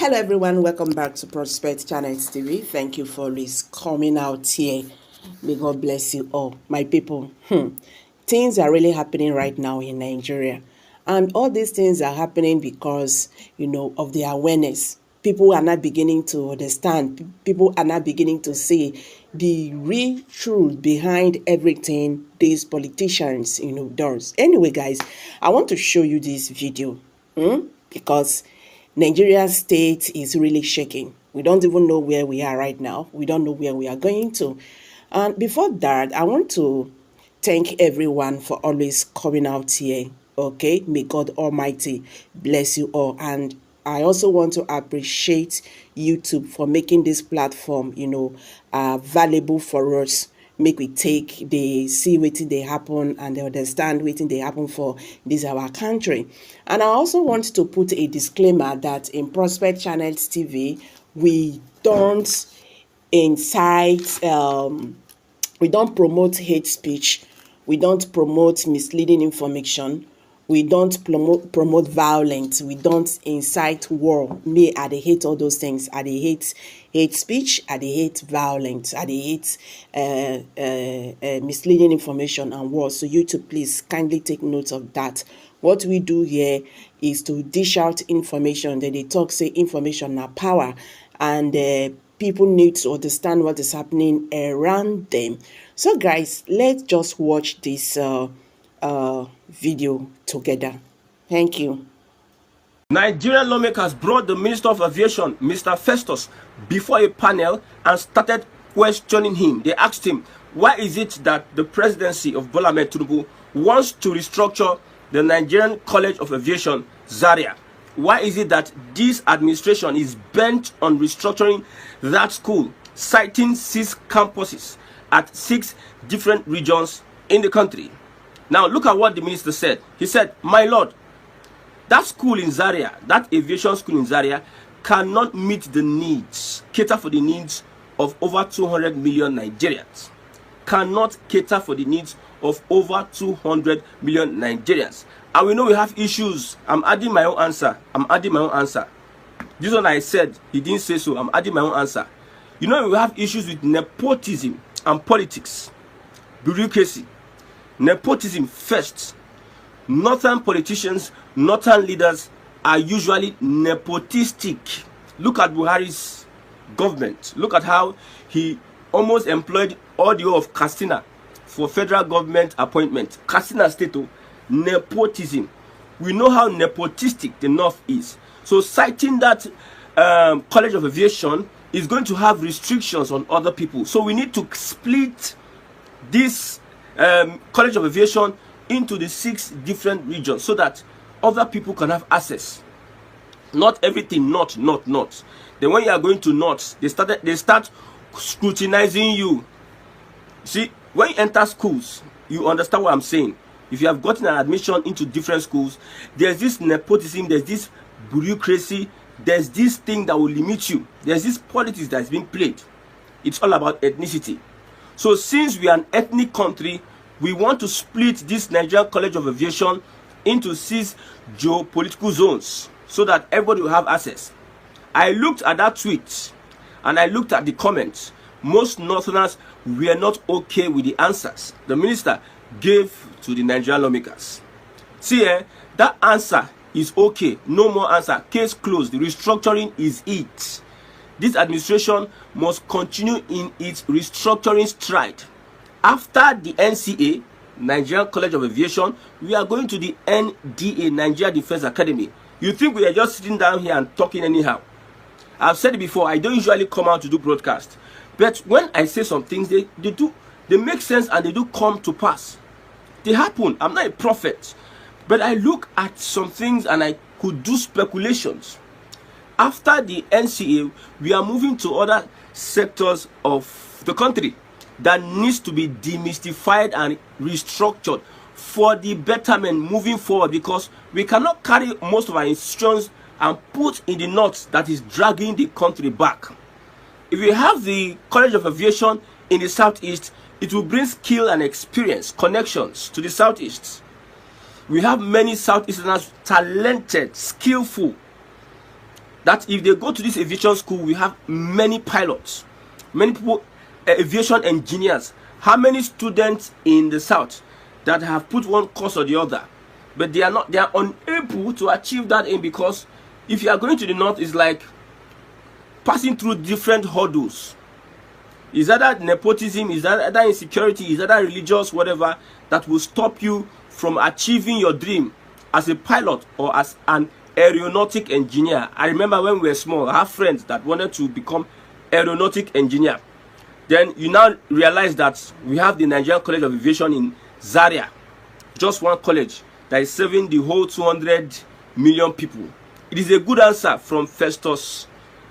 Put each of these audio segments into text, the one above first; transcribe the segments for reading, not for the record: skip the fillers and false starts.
Hello everyone, welcome back to Prospect Channels TV. Thank you for always coming out here. May God bless you all, my people. Things are really happening right now in Nigeria, and all these things are happening because of the awareness. People are not beginning to understand. People are not beginning to see the real truth behind everything these politicians does. Anyway, guys, I want to show you this video because Nigeria's state is really shaking. We don't even know where we are right now. We don't know where we are going to. And before that, I want to thank everyone for always coming out here. Okay, may God Almighty bless you all. And I also want to appreciate YouTube for making this platform, valuable for us. Make we take they see wetin dey happen and they understand wetin dey happen for this our country. And I also want to put a disclaimer that in Prospect Channels TV we don't incite we don't promote hate speech, we don't promote misleading information, we don't promote violence, we don't incite war. Me, I dey hate all those things. I dey hate speech, I dey hate violence, I dey hate misleading information and war. So you too, please kindly take note of that. What we do here is to dish out information. That they talk say information na power, and people need to understand what is happening around them. So guys, let's just watch this video together. Thank you. Nigerian lawmakers brought the Minister of Aviation, Mr. Festus, before a panel and started questioning him. They asked him, why is it that the presidency of Bola Ahmed Tinubu wants to restructure the Nigerian College of Aviation, Zaria? Why is it that this administration is bent on restructuring that school, citing 6 campuses at 6 different regions in the country? Now, look at what the minister said. He said, my lord, that school in Zaria, that aviation school in Zaria, cannot meet the needs, cater for the needs of over 200 million Nigerians. Cannot cater for the needs of over 200 million Nigerians. And we know we have issues. I'm adding my own answer. This one I said, he didn't say so. I'm adding my own answer. You know, we have issues with nepotism and politics, bureaucracy. Nepotism first. Northern politicians, northern leaders are usually nepotistic. Look at Buhari's government. Look at how he almost employed all the whole of Katsina for federal government appointment. Katsina State, nepotism. We know how nepotistic the North is. So citing that College of Aviation is going to have restrictions on other people. So we need to split this College of Aviation into the 6 different regions so that other people can have access. Not everything, not. Then when you are going to North, they start scrutinizing you. See, when you enter schools, you understand what I'm saying. If you have gotten an admission into different schools, there's this nepotism, there's this bureaucracy, there's this thing that will limit you. There's this politics that's being played. It's all about ethnicity. So since we are an ethnic country, we want to split this Nigerian College of Aviation into 6 geopolitical zones so that everybody will have access. I looked at that tweet and I looked at the comments. Most Northerners were not okay with the answers the minister gave to the Nigerian lawmakers. See, that answer is okay. No more answer. Case closed. The restructuring is it. This administration must continue in its restructuring stride. After the NCA, Nigerian College of Aviation, we are going to the NDA, Nigeria Defense Academy. You think we are just sitting down here and talking anyhow? I've said it before, I don't usually come out to do broadcast. But when I say some things, they make sense and they do come to pass. They happen. I'm not a prophet. But I look at some things and I could do speculations. After the NCA, we are moving to other sectors of the country that needs to be demystified and restructured for the betterment moving forward, because we cannot carry most of our institutions and put in the knots that is dragging the country back. If we have the College of Aviation in the Southeast, it will bring skill and experience, connections to the Southeast. We have many Southeasterners, talented, skillful, that if they go to this aviation school, we have many pilots, many people, aviation engineers. How many students in the south that have put one course or the other, but they are unable to achieve that aim, because if you are going to the north, it's like passing through different hurdles. Is that nepotism? Is that insecurity? Is that religious, whatever, that will stop you from achieving your dream as a pilot or as an aeronautic engineer? I remember when we were small, I have friends that wanted to become aeronautic engineer. Then you now realize that we have the Nigerian College of Aviation in Zaria, just one college that is serving the whole 200 million people. It is a good answer from Festus,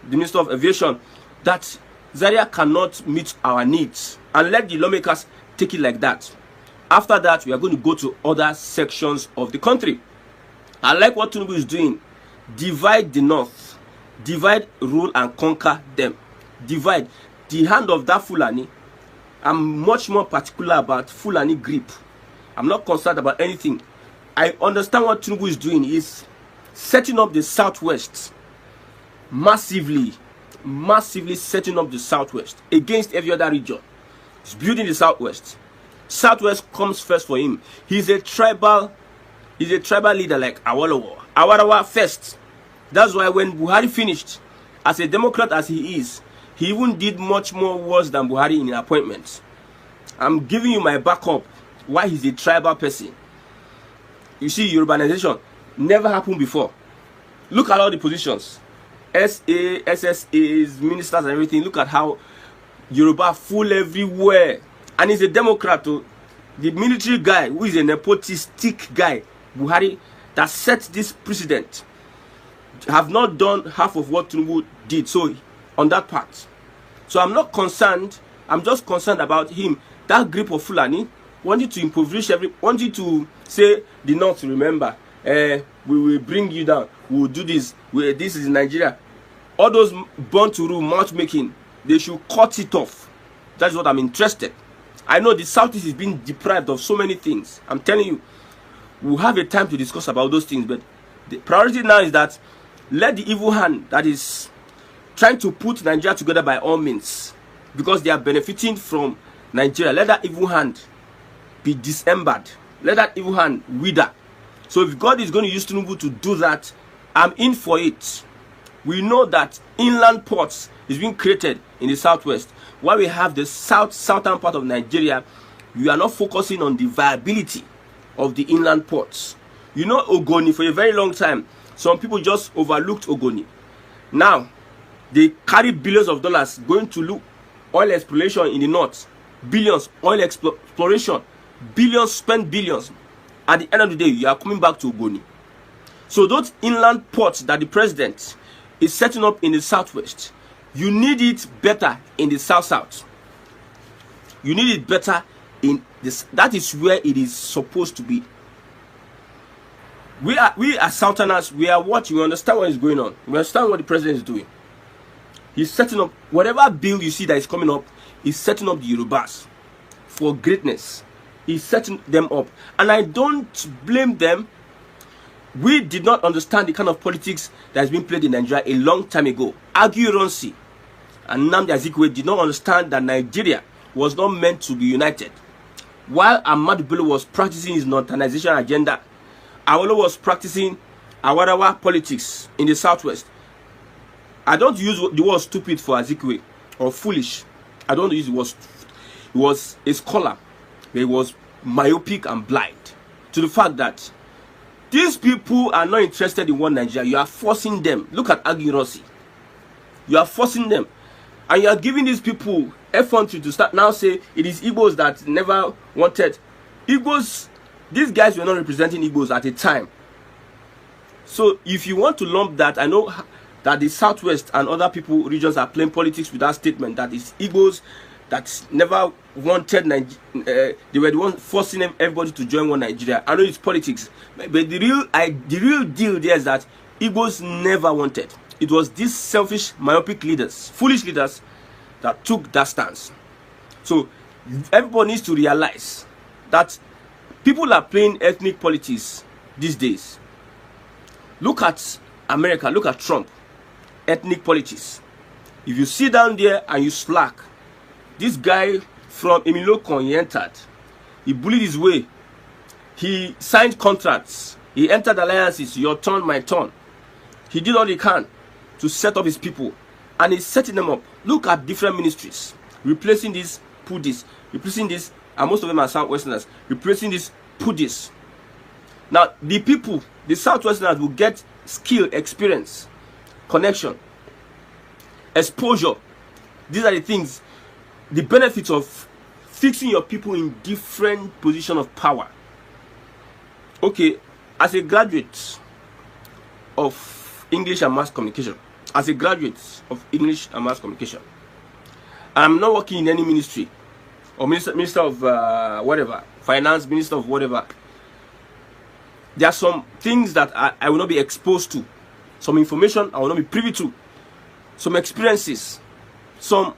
the Minister of Aviation, that Zaria cannot meet our needs, and let the lawmakers take it like that. After that, we are going to go to other sections of the country. I like what Tinubu is doing. Divide the north, divide, rule and conquer them. Divide. The hand of that Fulani, I'm much more particular about Fulani grip. I'm not concerned about anything. I understand what Tinubu is doing is setting up the southwest massively setting up the southwest against every other region. He's building the southwest. Southwest comes first for him. He's a tribal leader like Awolowo. Awolowo first. That's why when Buhari finished, as a Democrat as he is, he even did much more worse than Buhari in appointments. I'm giving you my backup why he's a tribal person. You see, urbanization never happened before. Look at all the positions. SA, SSAs, ministers and everything. Look at how Yoruba full everywhere. And he's a Democrat too. The military guy who is a nepotistic guy, Buhari, that set this precedent, have not done half of what Tinubu did. So on that part. So I'm not concerned. I'm just concerned about him. That grip of Fulani wanted to impoverish wanted to say the North, remember, we will bring you down. We will do this. This is Nigeria. All those born to rule matchmaking, they should cut it off. That's what I'm interested. I know the Southeast is being deprived of so many things. I'm telling you, we'll have a time to discuss about those things. But the priority now is that let the evil hand that is trying to put Nigeria together by all means, because they are benefiting from Nigeria, let that evil hand be dismembered. Let that evil hand wither. So if God is going to use Tinubu to do that, I'm in for it. We know that inland ports is being created in the southwest. While we have the southern part of Nigeria, we are not focusing on the viability of the inland ports. You know, Ogoni, for a very long time, some people just overlooked Ogoni. Now, they carry billions of dollars going to look oil exploration in the north. Billions, oil exploration. Billions, spend billions. At the end of the day, you are coming back to Ogoni. So those inland ports that the president is setting up in the southwest, you need it better in the south. You need it better in this. That is where it is supposed to be. We as Southerners, we are watching. We understand what is going on. We understand what the president is doing. He's setting up whatever bill you see that is coming up. He's setting up the Yorubas for greatness. He's setting them up, and I don't blame them. We did not understand the kind of politics that has been played in Nigeria a long time ago. Aguiyi and Nnamdi Azikiwe did not understand that Nigeria was not meant to be united. While Ahmadu Bello was practicing his northernization agenda, Awolowo was practicing Awarawa politics in the southwest. I don't use the word stupid for Azikiwe or foolish. I don't use the word. He was a scholar, but he was myopic and blind to the fact that these people are not interested in one Nigeria. You are forcing them. Look at Aguiyi. You are forcing them. And you are giving these people effrontery to start now say it is Igbos that never wanted. Igbos, these guys were not representing Igbos at a time. So if you want to lump that, I know that the southwest and other regions are playing politics with that statement that it's Igbos that never wanted Nigeria. They were the ones forcing everybody to join one Nigeria. I know it's politics, but the real deal there is that Igbos never wanted. It was these selfish, myopic leaders, foolish leaders, that took that stance. So everybody needs to realize that people are playing ethnic politics these days. Look at America. Look at Trump. ethnic politics. If you sit down there and you slack, this guy from Emilokon, he entered. He bullied his way. He signed contracts. He entered alliances. Your turn, my turn. He did all he can to set up his people. And he's setting them up. Look at different ministries. Replacing this, put this. Replacing this, and most of them are Southwesterners. Replacing this, put this. Now, the people, the Southwesterners will get skill, experience, connection, exposure. These are the things, the benefits of fixing your people in different positions of power. Okay, as a graduate of English and Mass Communication, I'm not working in any ministry or minister of whatever, finance, minister of whatever. There are some things that I will not be exposed to, some information I will not be privy to, some experiences, some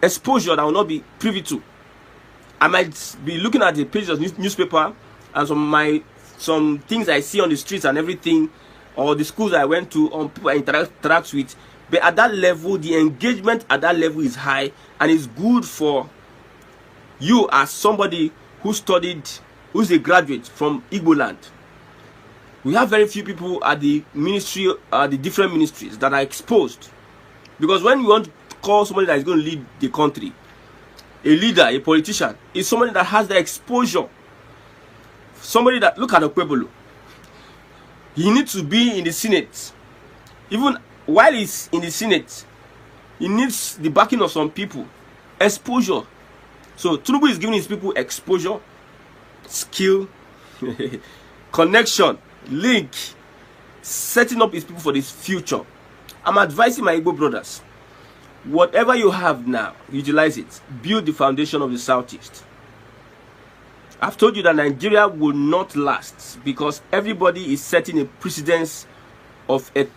exposure that I will not be privy to. I might be looking at the pages of newspaper and some things I see on the streets and everything, or the schools I went to, on people I interact with. But at that level, the engagement at that level is high, and it's good for you as somebody who studied, who's a graduate from Igbo land. We have very few people at the ministry, the different ministries that are exposed. Because when you want to call somebody that is going to lead the country, a leader, a politician, is somebody that has the exposure. Somebody that, look at Okwebolo. He needs to be in the Senate. Even while he's in the Senate, he needs the backing of some people. Exposure. So Tinubu is giving his people exposure, skill, connection, link, setting up his people for this future. I'm advising my Igbo brothers, whatever you have now, utilize it. Build the foundation of the Southeast. I've told you that Nigeria will not last because everybody is setting a precedence of the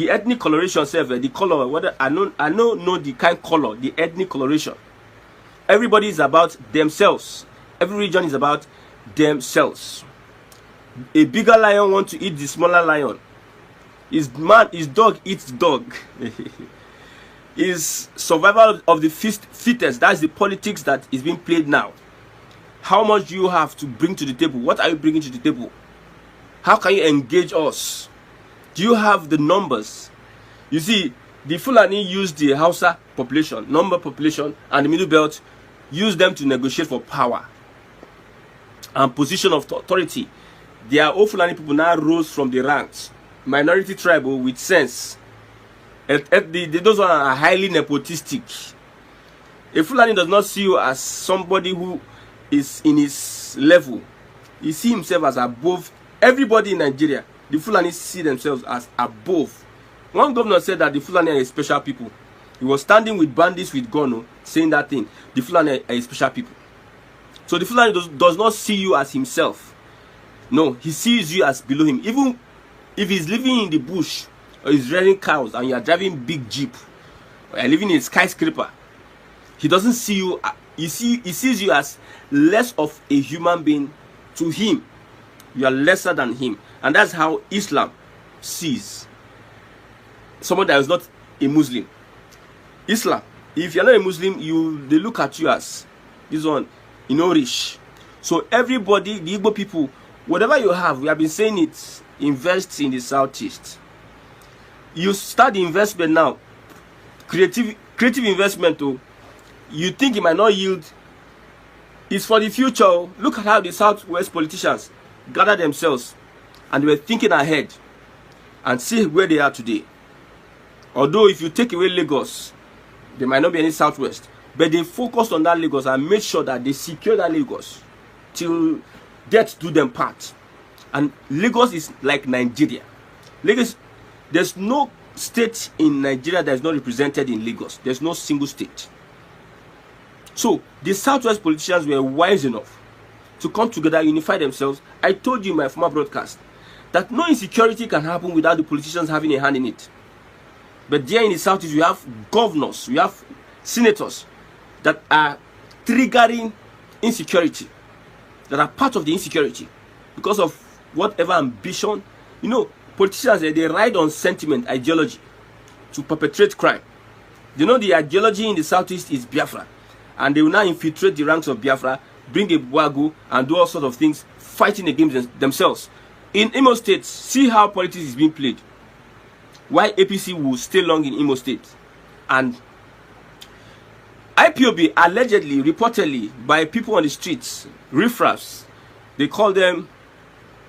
ethnic coloration, the color, whether I know the kind color, the ethnic coloration. Everybody is about themselves. Every region is about themselves. A bigger lion wants to eat the smaller lion. His dog eats dog. Is survival of the fittest. That's the politics that is being played now. How much do you have to bring to the table? What are you bringing to the table? How can you engage us? Do you have the numbers? You see, the Fulani used the Hausa population, population, and the Middle Belt, used them to negotiate for power and position of authority. Their old Fulani people now rose from the ranks. Minority tribal with sense. Those ones are highly nepotistic. A Fulani does not see you as somebody who is in his level. He sees himself as above everybody in Nigeria. The Fulani see themselves as above. One governor said that the Fulani are a special people. He was standing with bandits with Gono saying that thing. The Fulani are a special people. So the Fulani does not see you as himself. No, he sees you as below him. Even if he's living in the bush or he's rearing cows and you are driving big jeep or you're living in a skyscraper, he doesn't see you. He sees you as less of a human being. To him, you are lesser than him. And that's how Islam sees someone that is not a Muslim. Islam, if you're not a Muslim, they look at you as this one, rich. So everybody, the Igbo people, whatever you have, we have been saying it, invest in the Southeast. You start the investment now, creative investment. You think it might not yield. It's for the future. Look at how the Southwest politicians gathered themselves and they were thinking ahead, and see where they are today. Although if you take away Lagos, there might not be any Southwest, but they focused on that Lagos and made sure that they secure that Lagos till death do them part. And Lagos is like Nigeria. Lagos, there's no state in Nigeria that is not represented in Lagos. There's no single state. So the Southwest politicians were wise enough to come together, unify themselves. I told you in my former broadcast that no insecurity can happen without the politicians having a hand in it. But there in the Southeast, we have governors, we have senators that are triggering insecurity, that are part of the insecurity because of whatever ambition. Politicians, they ride on sentiment, ideology. to perpetrate crime. They know the ideology in the southeast is Biafra, and they will now infiltrate the ranks of Biafra, bring a Bwagu, and do all sorts of things, fighting against themselves. In Imo State, see how politics is being played. Why APC will stay long in Imo State. And IPOB, allegedly, reportedly, by people on the streets, riffraffs, they call them,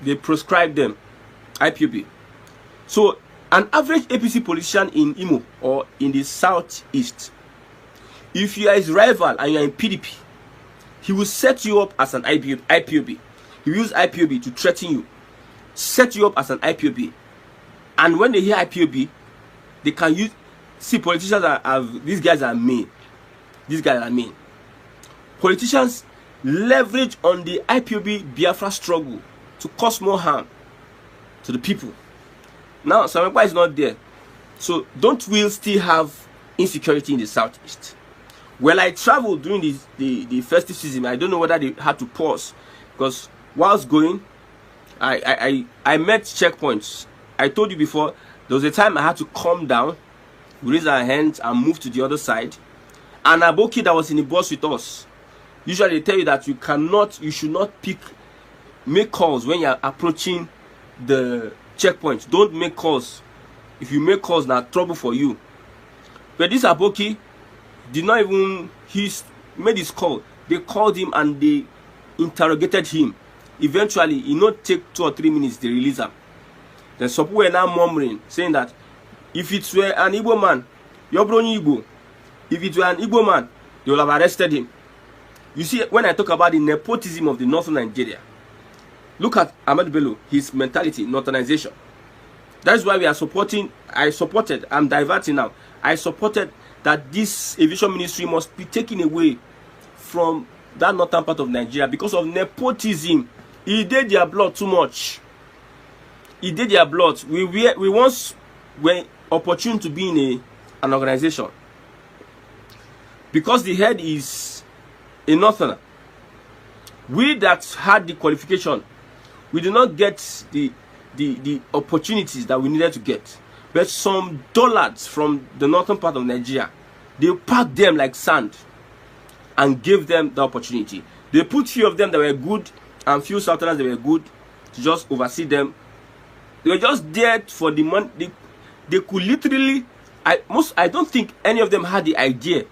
they proscribe them, IPOB. So, an average APC politician in Imo or in the southeast, if you are his rival and you are in PDP, he will set you up as an IPOB. He will use IPOB to threaten you, set you up as an IPOB. And when they hear IPOB, they can use, see, politicians these guys are mean. These guys are mean. Politicians leverage on the IPOB Biafra struggle to cause more harm to the people. Now, Samekpa is not there. So, don't we still have insecurity in the southeast? Well, I traveled during the festive season. I don't know whether they had to pause, because whilst going, I met checkpoints. I told you before, there was a time I had to calm down, raise our hands, and move to the other side. And Aboki that was in the bus with us, usually they tell you that you should not make calls when you are approaching the checkpoint. Don't make calls. If you make calls, now trouble for you. But this Aboki did not even, he made his call. They called him and they interrogated him. Eventually, it not take 2 or 3 minutes, they release him. Then some people were now murmuring, saying that if it were an Igbo man, you're brony Igbo. If it were an Igbo man, they would have arrested him. You see, when I talk about the nepotism of the northern Nigeria, look at Ahmed Bello, his mentality, northernization. That's why we are supporting, I'm diverting now. I supported that this aviation ministry must be taken away from that northern part of Nigeria because of nepotism. He did their blood too much. He did their blood. We once were opportune to be in an organization. Because the head is a northerner. We that had the qualification, we did not get the opportunities that we needed to get. But some dullards from the northern part of Nigeria, they packed them like sand and gave them the opportunity. They put few of them that were good and few southerners that were good to just oversee them. They were just there for the money. They could literally, I don't think any of them had the idea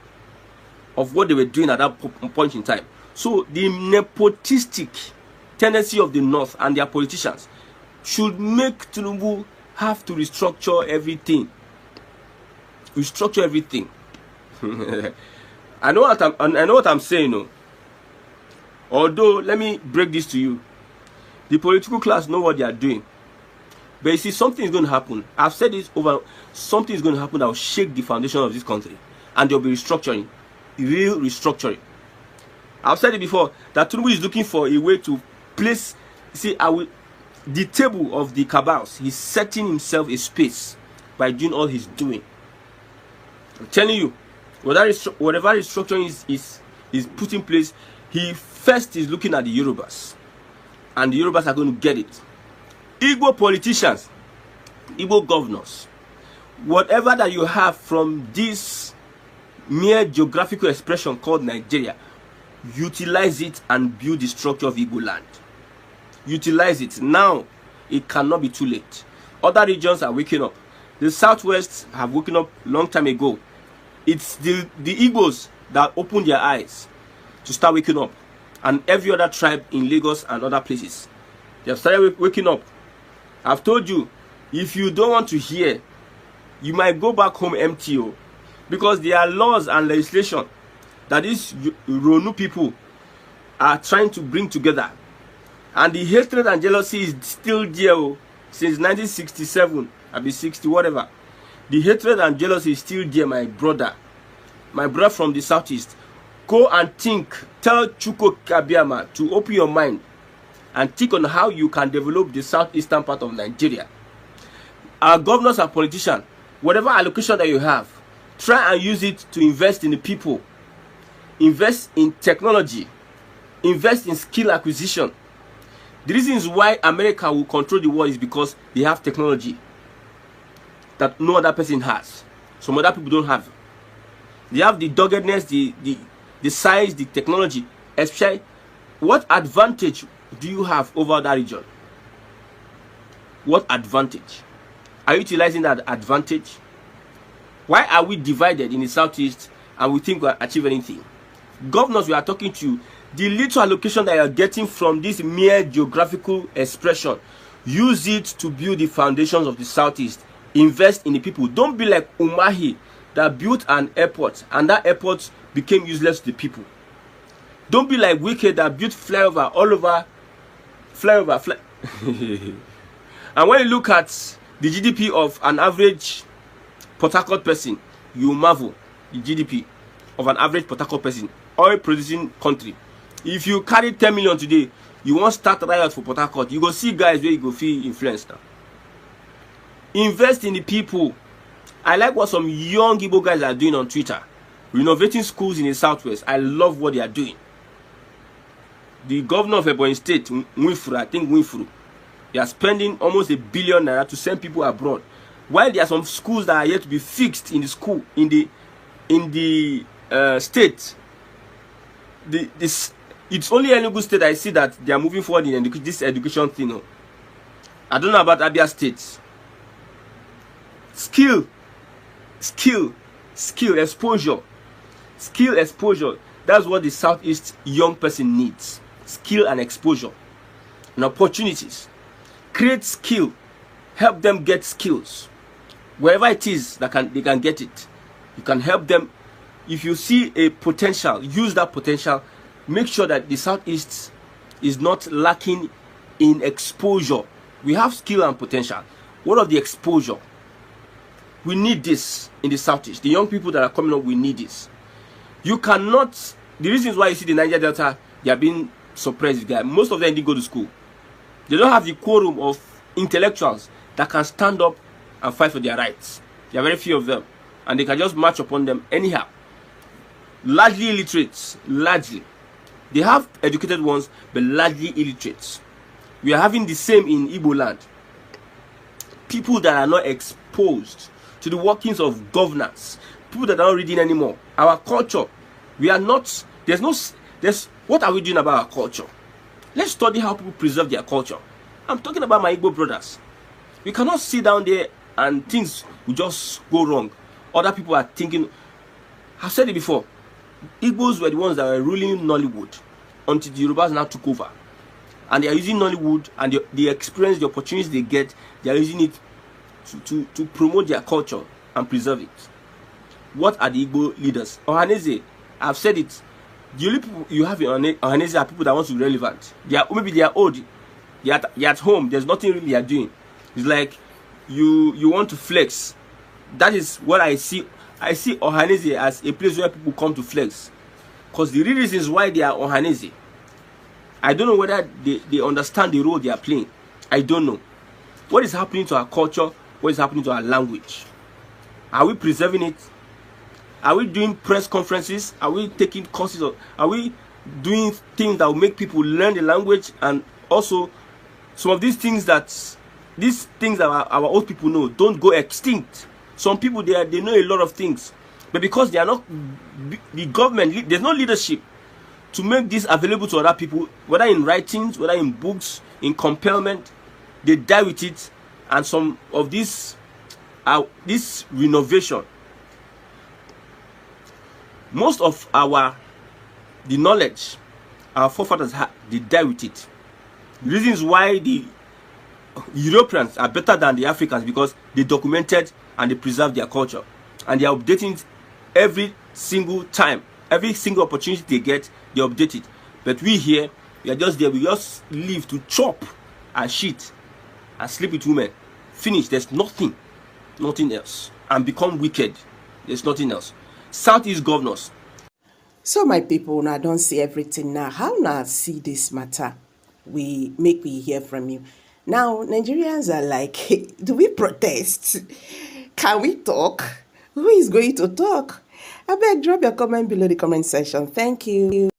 of what they were doing at that point in time. So the nepotistic tendency of the North and their politicians should make Tinubu have to restructure everything. Restructure everything. I know what I'm saying. No? Although, let me break this to you. The political class know what they are doing. But you see, something is going to happen. I've said this over. Something is going to happen that will shake the foundation of this country. And there will be restructuring. Real restructuring. I've said it before that Tinubu is looking for a way to place, see, the table of the cabals. He's setting himself a space by doing all he's doing. I'm telling you, whatever restructuring is put in place, he first is looking at the Yorubas, and the Yorubas are going to get it. Igbo politicians, Igbo governors, whatever that you have from this mere geographical expression called Nigeria, utilize it and build the structure of Igbo land. Utilize it now. It cannot be too late. Other regions are waking up. The Southwest have woken up long time ago. It's the Igbos that opened their eyes to start waking up, and every other tribe in Lagos and other places, they have started waking up. I've told you, if you don't want to hear, you might go back home empty. Because there are laws and legislation that these Ronu people are trying to bring together. And the hatred and jealousy is still there since 1967, I'll be 60, whatever. The hatred and jealousy is still there, my brother. My brother from the southeast. Go and think. Tell Chuko Kabiama to open your mind and think on how you can develop the southeastern part of Nigeria. Our governors and politicians, whatever allocation that you have, try and use it to invest in the people. Invest in technology. Invest in skill acquisition. The reasons why America will control the world is because they have technology that no other person has. some other people don't have. They have the doggedness, the size, the technology. Especially, what advantage do you have over that region? What advantage? Are you utilizing that advantage? Why are we divided in the southeast and we think we'll achieve anything? Governors, we are talking to you. The little allocation that you are getting from this mere geographical expression, use it to build the foundations of the southeast. Invest in the people. Don't be like Umahi that built an airport and that airport became useless to the people. Don't be like Wike that built flyover all over. And when you look at the GDP of an average Port Harcourt person, you marvel the GDP of an average Port Harcourt person, oil producing country. If you carry 10 million today, you want to start riot for Port Harcourt, you go see guys where you go feel influenced now. Invest in the people. I like what some young Igbo guys are doing on Twitter, renovating schools in the southwest. I love what they are doing. The governor of Ebonyi State, Winfru, they are spending almost $1 billion to send people abroad. While there are some schools that are yet to be fixed in the school, in the state. It's only Enugu State I see that they are moving forward in this education thing. I don't know about Abia State. Skill, exposure. That's what the southeast young person needs. Skill and exposure and opportunities. Create skill. Help them get skills. Wherever it is that they can get it. You can help them. If you see a potential, use that potential. Make sure that the southeast is not lacking in exposure. We have skill and potential. What of the exposure? We need this in the southeast. The young people that are coming up, we need this. You cannot. The reasons why you see the Niger Delta, they are being suppressed. Most of them didn't go to school. They don't have the quorum of intellectuals that can stand up and fight for their rights. There are very few of them, and they can just march upon them anyhow. Largely illiterates. Largely. They have educated ones, but largely illiterates. We are having the same in Igbo land. People that are not exposed to the workings of governance. People that are not reading anymore. Our culture. We are not. What are we doing about our culture? Let's study how people preserve their culture. I'm talking about my Igbo brothers. We cannot sit down there and things will just go wrong. Other people are thinking. I've said it before. Igbos were the ones that were ruling Nollywood until the Yorubas now took over. And they are using Nollywood and the experience, the opportunities they get, they are using it to promote their culture and preserve it. What are the Igbo leaders? Ohaneze, I've said it. The only people you have in Ohaneze are people that want to be relevant. Maybe they are old. They're at home. There's nothing really they are doing. It's like you want to flex. That is what I see. I see Ohaneze as a place where people come to flex. Because the real reasons why they are Ohaneze, I don't know whether they understand the role they are playing. I don't know. What is happening to our culture? What is happening to our language? Are we preserving it? Are we doing press conferences? Are we taking courses? Are we doing things that will make people learn the language? And also, some of these things that our old people know don't go extinct. Some people, they know a lot of things. But because they are not, the government, there's no leadership to make this available to other people, whether in writings, whether in books, in compellment, they die with it. And some of this renovation, most of the knowledge our forefathers had, they die with it. The reasons why the Europeans are better than the Africans, because they documented and they preserved their culture. And they are updating it every single time. Every single opportunity they get, they update it. But we here, we are just there. We just live to chop and shit and sleep with women. Finish. There's nothing else. And become wicked. There's nothing else. Southeast governors. So my people, now don't see everything now. How now see this matter? We hear from you. Now, Nigerians are like, do we protest? Can we talk? Who is going to talk? I beg, drop your comment below the comment section. Thank you.